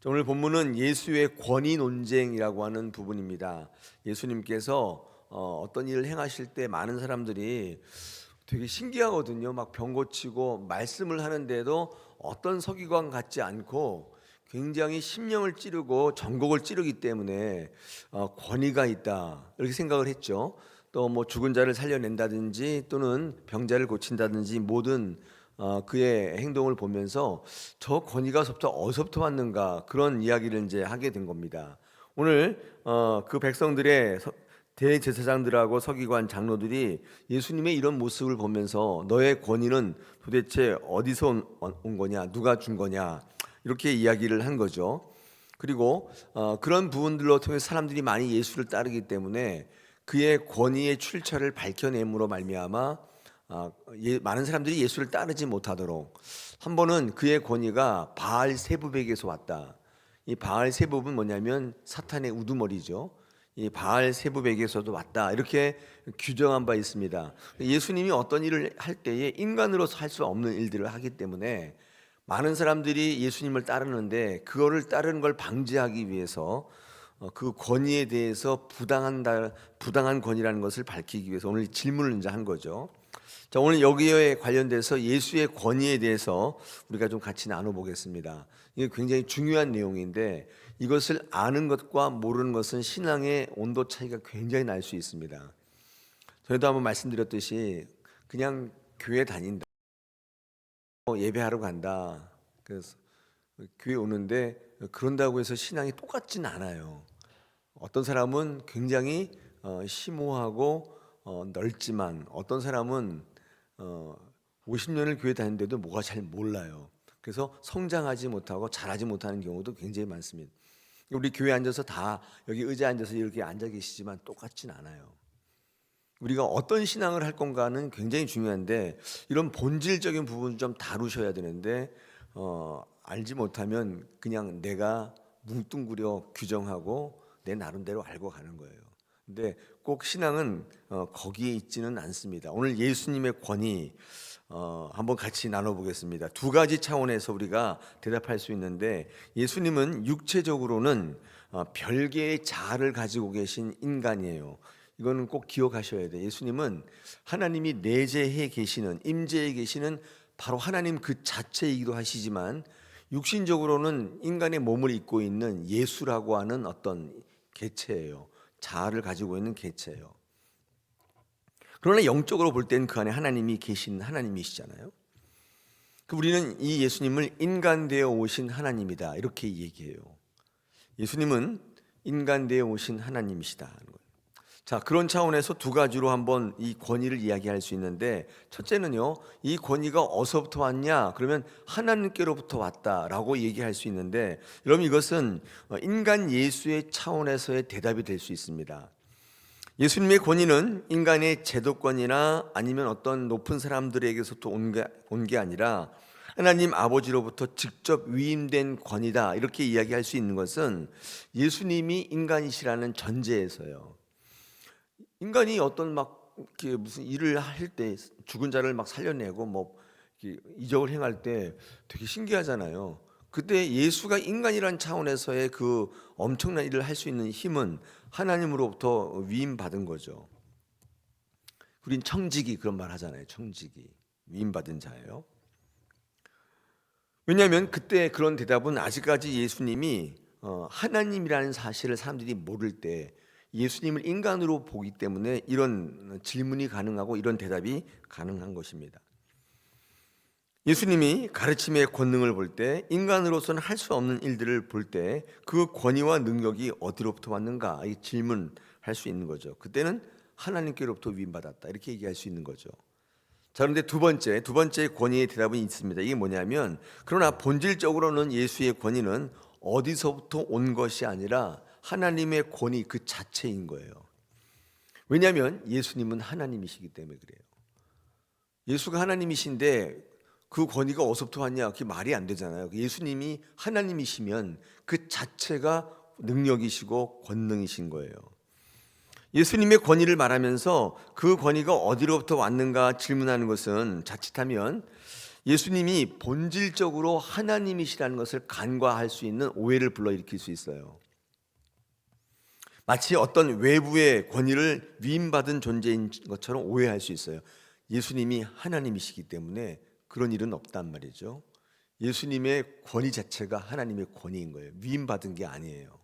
오늘 본문은 예수의 권위 논쟁이라고 하는 부분입니다. 예수님께서 어떤 일을 행하실 때 많은 사람들이 되게 신기하거든요. 막 병 고치고 말씀을 하는데도 어떤 서기관 같지 않고 굉장히 심령을 찌르고 전곡을 찌르기 때문에 권위가 있다 이렇게 생각을 했죠. 또 뭐 죽은 자를 살려낸다든지 또는 병자를 고친다든지 모든 그의 행동을 보면서 저 권위가 어디서부터 왔는가 그런 이야기를 이제 하게 된 겁니다. 오늘 그 백성들의 대제사장들하고 서기관 장로들이 예수님의 이런 모습을 보면서 너의 권위는 도대체 어디서 온 거냐, 누가 준 거냐 이렇게 이야기를 한 거죠. 그리고 그런 부분들로 통해 사람들이 많이 예수를 따르기 때문에 그의 권위의 출처를 밝혀냄으로 말미암아 많은 사람들이 예수를 따르지 못하도록 한 번은 그의 권위가 바알 세부백에서 왔다. 이 바알 세부는 뭐냐면 사탄의 우두머리죠. 이 바알 세부백에서도 왔다 이렇게 규정한 바 있습니다. 예수님이 어떤 일을 할 때에 인간으로서 할 수 없는 일들을 하기 때문에 많은 사람들이 예수님을 따르는데 그거를 따르는 걸 방지하기 위해서 그 권위에 대해서 부당한 권위라는 것을 밝히기 위해서 오늘 질문을 이제 한 거죠. 자, 오늘 여기에 관련돼서 예수의 권위에 대해서 우리가 좀 같이 나눠보겠습니다. 이게 굉장히 중요한 내용인데 이것을 아는 것과 모르는 것은 신앙의 온도 차이가 굉장히 날 수 있습니다. 전에도 한번 말씀드렸듯이 그냥 교회 다닌다, 예배하러 간다, 그래서 교회 오는데 그런다고 해서 신앙이 똑같진 않아요. 어떤 사람은 굉장히 심오하고 넓지만 어떤 사람은 50년을 교회 다니는데도 뭐가 잘 몰라요. 그래서 성장하지 못하고 잘하지 못하는 경우도 굉장히 많습니다. 우리 교회 앉아서 다 여기 의자에 앉아서 이렇게 앉아 계시지만 똑같진 않아요. 우리가 어떤 신앙을 할 건가는 굉장히 중요한데 이런 본질적인 부분 좀 다루셔야 되는데 알지 못하면 그냥 내가 뭉뚱그려 규정하고 내 나름대로 알고 가는 거예요. 근데 꼭 신앙은 거기에 있지는 않습니다. 오늘 예수님의 권위 한번 같이 나눠보겠습니다. 두 가지 차원에서 우리가 대답할 수 있는데 예수님은 육체적으로는 별개의 자아를 가지고 계신 인간이에요. 이거는 꼭 기억하셔야 돼요. 예수님은 하나님이 내재해 계시는 임재해 계시는 바로 하나님 그 자체이기도 하시지만 육신적으로는 인간의 몸을 입고 있는 예수라고 하는 어떤 개체예요. 자아를 가지고 있는 개체예요. 그러나 영적으로 볼 때는 그 안에 하나님이 계신 하나님이시잖아요. 우리는 이 예수님을 인간 되어 오신 하나님이다 이렇게 얘기해요. 예수님은 인간 되어 오신 하나님이시다 하는 거예요. 자, 그런 차원에서 두 가지로 한번 이 권위를 이야기할 수 있는데 첫째는요, 이 권위가 어디서부터 왔냐? 그러면 하나님께로부터 왔다라고 얘기할 수 있는데 여러분 이것은 인간 예수의 차원에서의 대답이 될 수 있습니다. 예수님의 권위는 인간의 제도권이나 아니면 어떤 높은 사람들에게서부터 온 게 아니라 하나님 아버지로부터 직접 위임된 권위다 이렇게 이야기할 수 있는 것은 예수님이 인간이시라는 전제에서요. 인간이 어떤 막 이렇게 무슨 일을 할 때 죽은 자를 막 살려내고 뭐 이적을 행할 때 되게 신기하잖아요. 그때 예수가 인간이란 차원에서의 그 엄청난 일을 할 수 있는 힘은 하나님으로부터 위임받은 거죠. 우린 청지기 그런 말 하잖아요. 청지기 위임받은 자예요. 왜냐하면 그때 그런 대답은 아직까지 예수님이 하나님이라는 사실을 사람들이 모를 때 예수님을 인간으로 보기 때문에 이런 질문이 가능하고 이런 대답이 가능한 것입니다. 예수님이 가르침의 권능을 볼 때 인간으로서는 할 수 없는 일들을 볼 때 그 권위와 능력이 어디로부터 왔는가 이 질문할 수 있는 거죠. 그때는 하나님께로부터 위임받았다 이렇게 얘기할 수 있는 거죠. 자, 그런데 두 번째 권위의 대답은 있습니다. 이게 뭐냐면 그러나 본질적으로는 예수의 권위는 어디서부터 온 것이 아니라 하나님의 권위 그 자체인 거예요. 왜냐하면 예수님은 하나님이시기 때문에 그래요. 예수가 하나님이신데 그 권위가 어디서부터 왔냐? 그게 말이 안 되잖아요. 예수님이 하나님이시면 그 자체가 능력이시고 권능이신 거예요. 예수님의 권위를 말하면서 그 권위가 어디로부터 왔는가 질문하는 것은 자칫하면 예수님이 본질적으로 하나님이시라는 것을 간과할 수 있는 오해를 불러일으킬 수 있어요. 마치 어떤 외부의 권위를 위임받은 존재인 것처럼 오해할 수 있어요. 예수님이 하나님이시기 때문에 그런 일은 없단 말이죠. 예수님의 권위 자체가 하나님의 권위인 거예요. 위임받은 게 아니에요.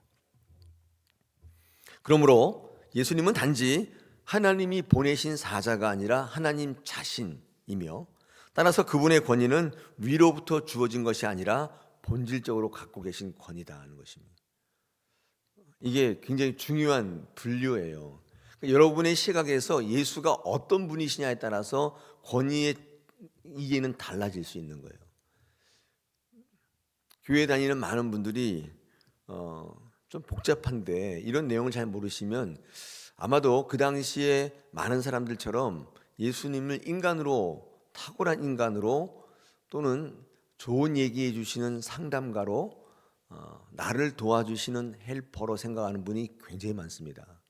그러므로 예수님은 단지 하나님이 보내신 사자가 아니라 하나님 자신이며, 따라서 그분의 권위는 위로부터 주어진 것이 아니라 본질적으로 갖고 계신 권위다 하는 것입니다. 이게 굉장히 중요한 분류예요. 여러분의 시각에서 예수가 어떤 분이시냐에 따라서 권위의 이해는 달라질 수 있는 거예요. 교회 다니는 많은 분들이 좀 복잡한데 이런 내용을 잘 모르시면 아마도 그 당시에 많은 사람들처럼 예수님을 인간으로, 탁월한 인간으로, 또는 좋은 얘기해 주시는 상담가로, 나를 도와주시는 헬퍼로 생각하는 분이 굉장히 많습니다.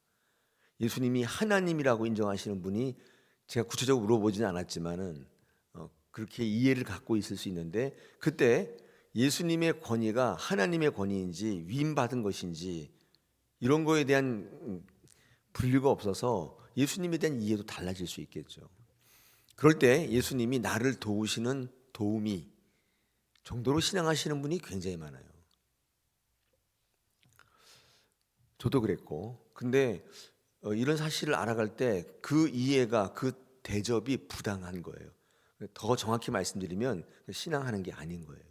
예수님이 하나님이라고 인정하시는 분이 제가 구체적으로 물어보지는 않았지만은 그렇게 이해를 갖고 있을 수 있는데, 그때 예수님의 권위가 하나님의 권위인지 위임받은 것인지 이런 거에 대한 분류가 없어서 예수님에 대한 이해도 달라질 수 있겠죠. 그럴 때 예수님이 나를 도우시는 도우미 정도로 신앙하시는 분이 굉장히 많아요. 저도 그랬고, 근데 이런 사실을 알아갈 때 그 이해가, 그 대접이 부당한 거예요. 더 정확히 말씀드리면 신앙하는 게 아닌 거예요.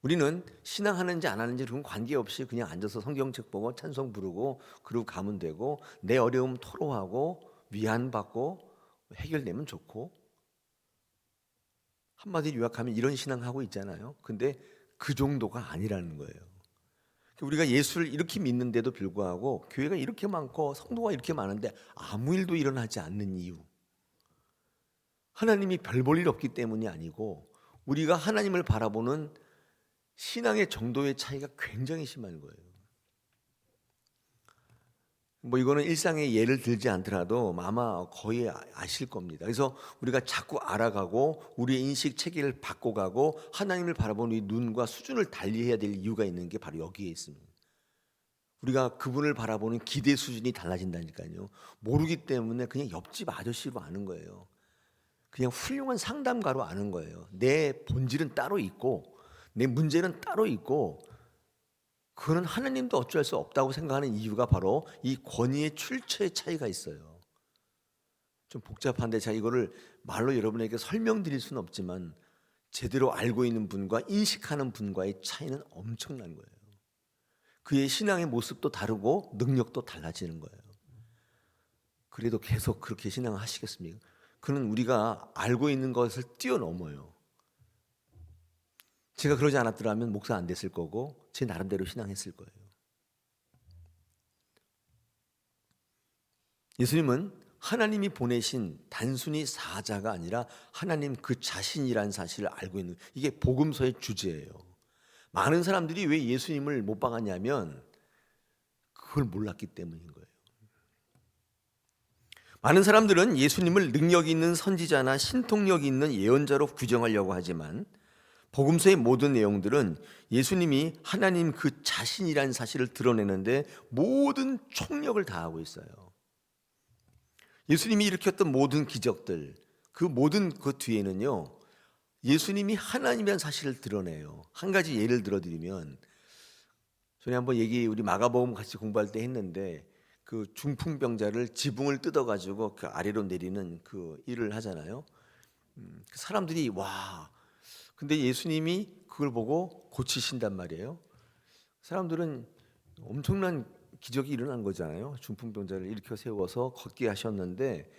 우리는 신앙하는지 안 하는지 그런 관계없이 그냥 앉아서 성경책 보고 찬송 부르고 그러고 가면 되고, 내 어려움 토로하고 위안받고 해결되면 좋고, 한마디로 요약하면 이런 신앙하고 있잖아요. 근데 그 정도가 아니라는 거예요. 우리가 예수를 이렇게 믿는데도 불구하고 교회가 이렇게 많고 성도가 이렇게 많은데 아무 일도 일어나지 않는 이유, 하나님이 별 볼 일 없기 때문이 아니고 우리가 하나님을 바라보는 신앙의 정도의 차이가 굉장히 심한 거예요. 이거는 일상의 예를 들지 않더라도 아마 거의 아실 겁니다. 그래서 우리가 자꾸 알아가고 우리의 인식 체계를 바꿔가고 하나님을 바라보는 이 눈과 수준을 달리해야 될 이유가 있는 게 바로 여기에 있습니다. 우리가 그분을 바라보는 기대 수준이 달라진다니까요. 모르기 때문에 그냥 옆집 아저씨로 아는 거예요. 그냥 훌륭한 상담가로 아는 거예요. 내 본질은 따로 있고 내 문제는 따로 있고, 그거는 하나님도 어쩔 수 없다고 생각하는 이유가 바로 이 권위의 출처의 차이가 있어요. 좀 복잡한데 제가 이거를 말로 여러분에게 설명드릴 수는 없지만 제대로 알고 있는 분과 인식하는 분과의 차이는 엄청난 거예요. 그의 신앙의 모습도 다르고 능력도 달라지는 거예요. 그래도 계속 그렇게 신앙을 하시겠습니까? 그는 우리가 알고 있는 것을 뛰어넘어요. 제가 그러지 않았더라면 목사 안 됐을 거고 제 나름대로 신앙했을 거예요. 예수님은 하나님이 보내신 단순히 사자가 아니라 하나님 그 자신이라는 사실을 알고 있는, 이게 복음서의 주제예요. 많은 사람들이 왜 예수님을 못 박았냐면 그걸 몰랐기 때문인 거예요. 많은 사람들은 예수님을 능력 있는 선지자나 신통력 있는 예언자로 규정하려고 하지만 복음서의 모든 내용들은 예수님이 하나님 그 자신이라는 사실을 드러내는데 모든 총력을 다하고 있어요. 예수님이 일으켰던 모든 기적들, 그 모든 그 뒤에는요, 예수님이 하나님이라는 사실을 드러내요. 한 가지 예를 들어드리면, 전에 한번 우리 마가복음 같이 공부할 때 했는데, 그 중풍병자를 지붕을 뜯어가지고 그 아래로 내리는 그 일을 하잖아요. 그 사람들이 와, 근데 예수님이 그걸 보고 고치신단 말이에요. 사람들은 엄청난 기적이 일어난 거잖아요. 중풍병자를 일으켜 세워서 걷게 하셨는데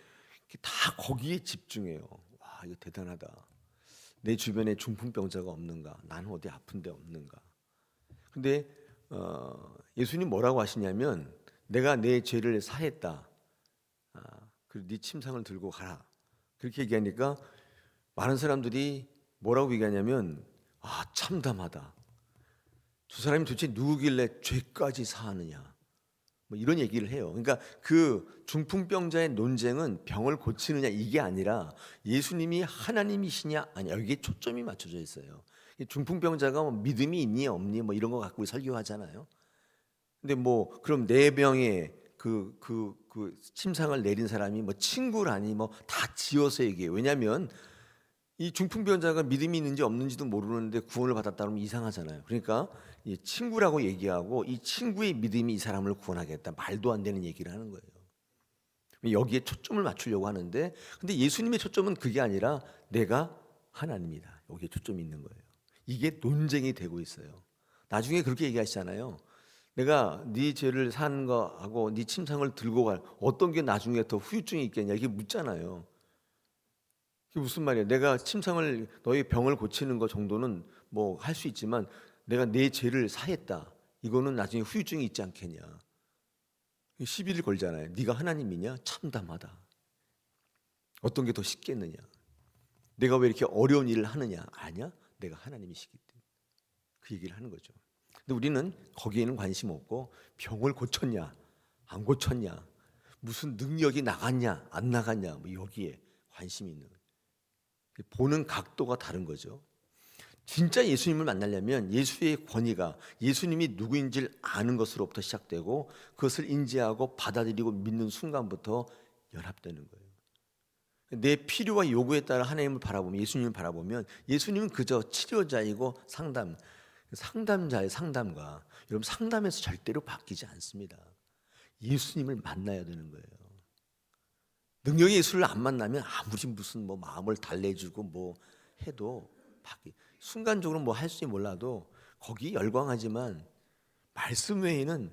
다 거기에 집중해요. 와, 이거 대단하다. 내 주변에 중풍병자가 없는가? 나는 어디 아픈데 없는가? 근데 예수님 뭐라고 하시냐면, 내가 내 죄를 사했다. 그리고 네 침상을 들고 가라. 그렇게 얘기하니까 많은 사람들이 뭐라고 얘기하냐면, 참담하다. 저 사람이 도대체 누구길래 죄까지 사하느냐. 뭐 이런 얘기를 해요. 그러니까 그 중풍병자의 논쟁은 병을 고치느냐 이게 아니라 예수님이 하나님이시냐 아니야, 여기에 초점이 맞춰져 있어요. 이 중풍병자가 뭐 믿음이 있니 없니 뭐 이런 거 갖고 설교하잖아요. 근데 뭐 그럼 네 명의 그 침상을 내린 사람이 뭐 친구라니 뭐 다 지어서 얘기해요. 왜냐하면 이 중풍병자가 믿음이 있는지 없는지도 모르는데 구원을 받았다 그러면 이상하잖아요. 그러니까 이 친구라고 얘기하고 이 친구의 믿음이 이 사람을 구원하겠다, 말도 안 되는 얘기를 하는 거예요. 여기에 초점을 맞추려고 하는데, 근데 예수님의 초점은 그게 아니라 내가 하나님이다, 여기에 초점이 있는 거예요. 이게 논쟁이 되고 있어요. 나중에 그렇게 얘기하시잖아요. 내가 네 죄를 사는 거하고 네 침상을 들고 갈 어떤 게 나중에 더 후유증이 있겠냐 이렇게 묻잖아요. 그게 무슨 말이야? 내가 침상을 너의 병을 고치는 거 정도는 뭐 할 수 있지만 내가 내 죄를 사했다, 이거는 나중에 후유증이 있지 않겠냐. 시비를 걸잖아요. 네가 하나님이냐? 참담하다. 어떤 게 더 쉽겠느냐? 내가 왜 이렇게 어려운 일을 하느냐? 아니야? 내가 하나님이시기 때문에. 그 얘기를 하는 거죠. 근데 우리는 거기에는 관심 없고 병을 고쳤냐 안 고쳤냐, 무슨 능력이 나갔냐 안 나갔냐, 뭐 여기에 관심이 있는 거예요. 보는 각도가 다른 거죠. 진짜 예수님을 만나려면 예수의 권위가 예수님이 누구인지를 아는 것으로부터 시작되고 그것을 인지하고 받아들이고 믿는 순간부터 연합되는 거예요. 내 필요와 요구에 따라 하나님을 바라보면, 예수님을 바라보면 예수님은 그저 치료자이고 상담자의 상담가. 여러분, 상담에서 절대로 바뀌지 않습니다. 예수님을 만나야 되는 거예요. 능력의 예수를 안 만나면 아무리 무슨 뭐 마음을 달래주고 뭐 해도 순간적으로 뭐 할지 몰라도 거기 열광하지만 말씀 외에는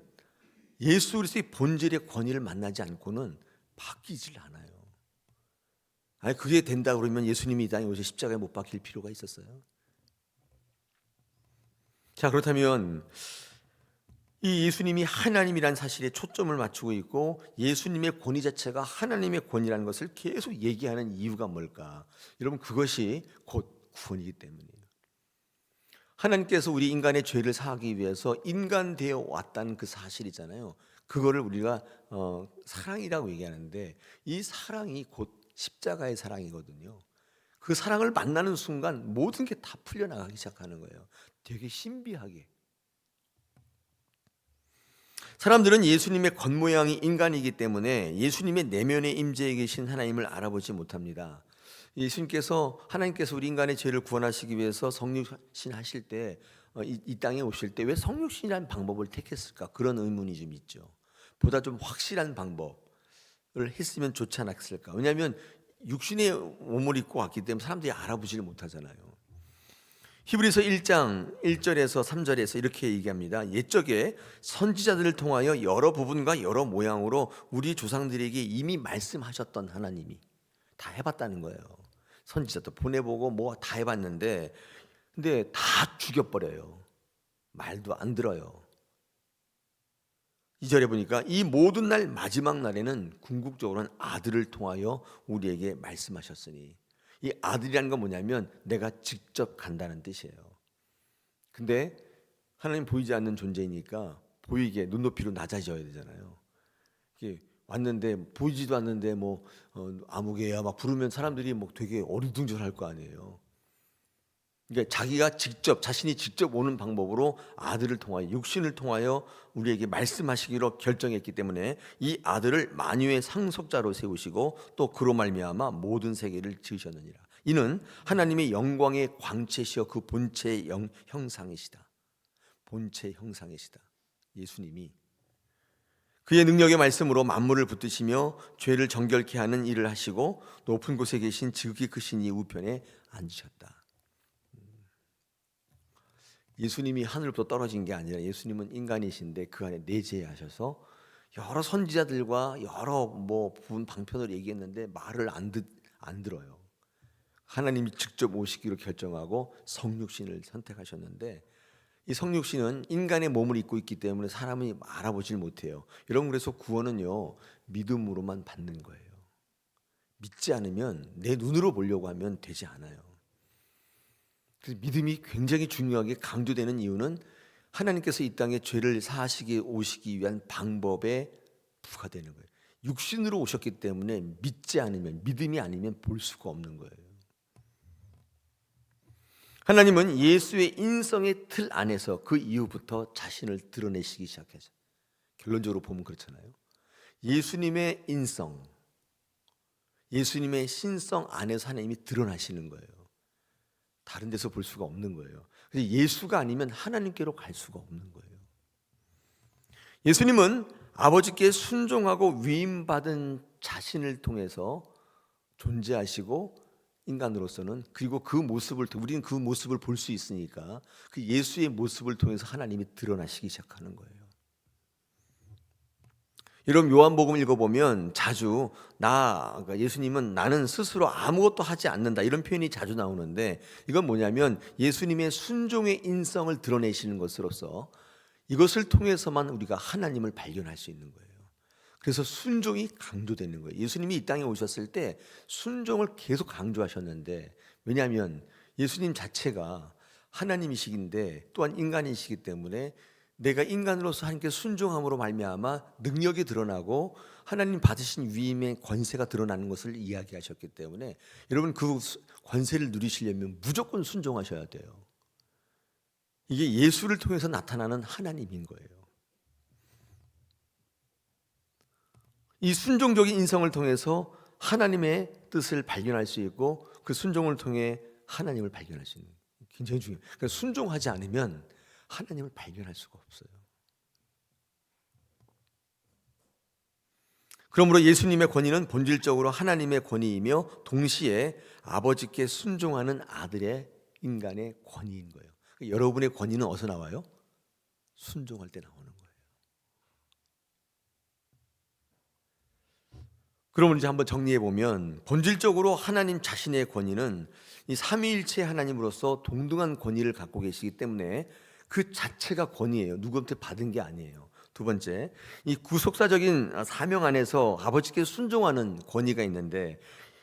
예수 그리스도의 본질의 권위를 만나지 않고는 바뀌질 않아요. 아니 그게 된다 그러면 예수님이 이 땅에 오셔 십자가에 못 박힐 필요가 있었어요? 자, 그렇다면 이 예수님이 하나님이라는 사실에 초점을 맞추고 있고 예수님의 권위 자체가 하나님의 권위라는 것을 계속 얘기하는 이유가 뭘까? 여러분, 그것이 곧 구원이기 때문이에요. 하나님께서 우리 인간의 죄를 사하기 위해서 인간 되어 왔다는 그 사실이잖아요. 그거를 우리가 사랑이라고 얘기하는데 이 사랑이 곧 십자가의 사랑이거든요. 그 사랑을 만나는 순간 모든 게 다 풀려나가기 시작하는 거예요. 되게 신비하게. 사람들은 예수님의 겉모양이 인간이기 때문에 예수님의 내면에 임재해 계신 하나님을 알아보지 못합니다. 하나님께서 우리 인간의 죄를 구원하시기 위해서 성육신 하실 때 이 땅에 오실 때 왜 성육신이라는 방법을 택했을까? 그런 의문이 좀 있죠. 보다 좀 확실한 방법을 했으면 좋지 않았을까? 왜냐하면 육신의 몸을 입고 왔기 때문에 사람들이 알아보지를 못하잖아요. 히브리서 1장 1절에서 3절에서 이렇게 얘기합니다. 옛적에 선지자들을 통하여 여러 부분과 여러 모양으로 우리 조상들에게 이미 말씀하셨던 하나님이 다 해봤다는 거예요. 선지자도 보내보고 뭐 다 해봤는데 근데 다 죽여버려요. 말도 안 들어요. 2절에 보니까 이 모든 날 마지막 날에는 궁극적으로는 아들을 통하여 우리에게 말씀하셨으니, 이 아들이라는 건 뭐냐면 내가 직접 간다는 뜻이에요. 근데 하나님 보이지 않는 존재이니까 보이게 눈높이로 낮아져야 되잖아요. 이게 왔는데 보이지도 않는데 뭐 아무개야 막 부르면 사람들이 뭐 되게 어리둥절할 거 아니에요. 그러니까 자신이 직접 오는 방법으로 아들을 통하여, 육신을 통하여 우리에게 말씀하시기로 결정했기 때문에 이 아들을 만유의 상속자로 세우시고 또 그로 말미암아 모든 세계를 지으셨느니라. 이는 하나님의 영광의 광채시여 그 본체의 형상이시다. 본체 형상이시다. 예수님이 그의 능력의 말씀으로 만물을 붙드시며 죄를 정결케 하는 일을 하시고 높은 곳에 계신 지극히 크신 이 우편에 앉으셨다. 예수님이 하늘부터 떨어진 게 아니라 예수님은 인간이신데 그 안에 내재하셔서 여러 선지자들과 여러 뭐 부분 방편을 얘기했는데 말을 안 들어요. 하나님이 직접 오시기로 결정하고 성육신을 선택하셨는데 이 성육신은 인간의 몸을 입고 있기 때문에 사람이 알아보질 못해요. 여러분, 그래서 구원은요 믿음으로만 받는 거예요. 믿지 않으면, 내 눈으로 보려고 하면 되지 않아요. 그래서 믿음이 굉장히 중요하게 강조되는 이유는 하나님께서 이 땅에 죄를 사하시기 오시기 위한 방법에 부과되는 거예요. 육신으로 오셨기 때문에 믿지 않으면, 믿음이 아니면 볼 수가 없는 거예요. 하나님은 예수의 인성의 틀 안에서 그 이후부터 자신을 드러내시기 시작하죠. 결론적으로 보면 그렇잖아요. 예수님의 인성, 예수님의 신성 안에서 하나님이 드러나시는 거예요. 다른 데서 볼 수가 없는 거예요. 그래서 예수가 아니면 하나님께로 갈 수가 없는 거예요. 예수님은 아버지께 순종하고 위임받은 자신을 통해서 존재하시고 인간으로서는, 그리고 그 모습을, 우리는 그 모습을 볼 수 있으니까 그 예수의 모습을 통해서 하나님이 드러나시기 시작하는 거예요. 여러분, 요한복음 읽어보면 자주 그러니까 예수님은 나는 스스로 아무것도 하지 않는다, 이런 표현이 자주 나오는데, 이건 뭐냐면 예수님의 순종의 인성을 드러내시는 것으로서 이것을 통해서만 우리가 하나님을 발견할 수 있는 거예요. 그래서 순종이 강조되는 거예요. 예수님이 이 땅에 오셨을 때 순종을 계속 강조하셨는데, 왜냐하면 예수님 자체가 하나님이시긴데 또한 인간이시기 때문에 내가 인간으로서 하나님께 순종함으로 말미암아 능력이 드러나고 하나님 받으신 위임의 권세가 드러나는 것을 이야기하셨기 때문에, 여러분, 그 권세를 누리시려면 무조건 순종하셔야 돼요. 이게 예수를 통해서 나타나는 하나님인 거예요. 이 순종적인 인성을 통해서 하나님의 뜻을 발견할 수 있고, 그 순종을 통해 하나님을 발견할 수 있는, 굉장히 중요해요. 그러니까 순종하지 않으면 하나님을 발견할 수가 없어요. 그러므로 예수님의 권위는 본질적으로 하나님의 권위이며 동시에 아버지께 순종하는 아들의 인간의 권위인 거예요. 여러분의 권위는 어디서 나와요? 순종할 때 나오는 거예요. 그러면 이제 한번 정리해 보면, 본질적으로 하나님 자신의 권위는 이 삼위일체 하나님으로서 동등한 권위를 갖고 계시기 때문에 그 자체가 권위예요. 누구한테 받은 게 아니에요. 두 번째, 이 구속사적인 사명 안에서 아버지께 순종하는 권위가 있는데,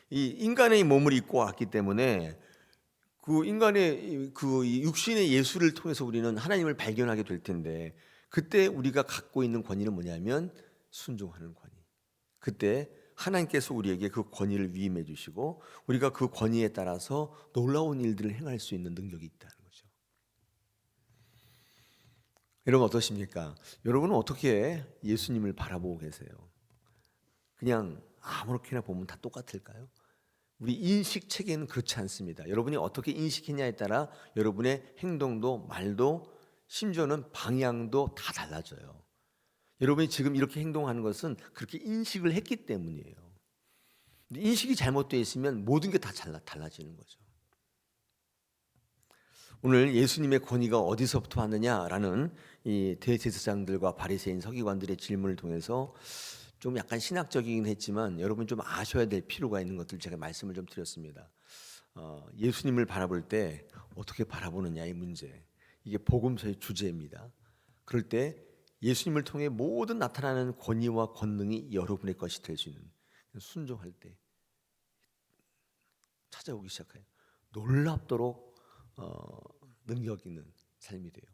이 인간의 몸을 입고 왔기 때문에 그 인간의 그 육신의 예수를 통해서 우리는 하나님을 발견하게 될 텐데, 그때 우리가 갖고 있는 권위는 뭐냐면 순종하는 권위. 그때 하나님께서 우리에게 그 권위를 위임해 주시고 우리가 그 권위에 따라서 놀라운 일들을 행할 수 있는 능력이 있다는 거죠. 여러분, 어떠십니까? 여러분은 어떻게 예수님을 바라보고 계세요? 그냥 아무렇게나 보면 다 똑같을까요? 우리 인식 체계는 그렇지 않습니다. 여러분이 어떻게 인식했냐에 따라 여러분의 행동도 말도 심지어는 방향도 다 달라져요. 여러분이 지금 이렇게 행동하는 것은 그렇게 인식을 했기 때문이에요. 인식이 잘못되어 있으면 모든 게 다 달라지는 거죠. 오늘 예수님의 권위가 어디서부터 왔느냐라는 이 대제사장들과 바리새인 서기관들의 질문을 통해서 좀 약간 신학적이긴 했지만 여러분 좀 아셔야 될 필요가 있는 것들 제가 말씀을 좀 드렸습니다. 예수님을 바라볼 때 어떻게 바라보느냐, 이 문제, 이게 복음서의 주제입니다. 그럴 때 예수님을 통해 모든 나타나는 권위와 권능이 여러분의 것이 될 수 있는, 순종할 때 찾아오기 시작해요. 놀랍도록 능력 있는 삶이 돼요.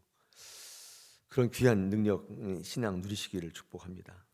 그런 귀한 능력, 신앙 누리시기를 축복합니다.